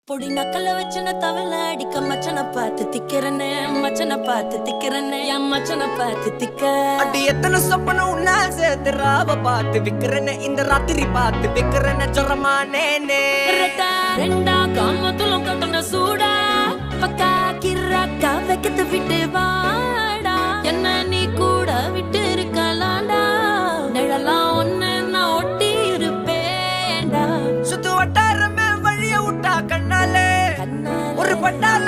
பொடி நக்கல வச்சன தவள அடிக்க மச்சன பார்த்து திக்கிறனே மச்சன பார்த்து திக்கிறனே என் மச்சன பார்த்து திக்க அடி எத்தனை சொப்பன உன்னா சேர்த்து ராவ பார்த்து விக்கிறனே இந்த ராத்திரி பார்த்து விக்கிறனே ஜொரமானே ரெண்டா காமத்துலம் கட்டண சூடா பக்கா கிராக்கா வைக்கத்து விட்டு வாடா என்ன நீ கூட விட்டு இருக்கலாண்டா நிழலாம் ஒன்னு நான் ஒட்டி இருப்பேன்டா சுத்து வட்டாரமே வழிய விட்டா கண்ணாலே ஒரு பட்டால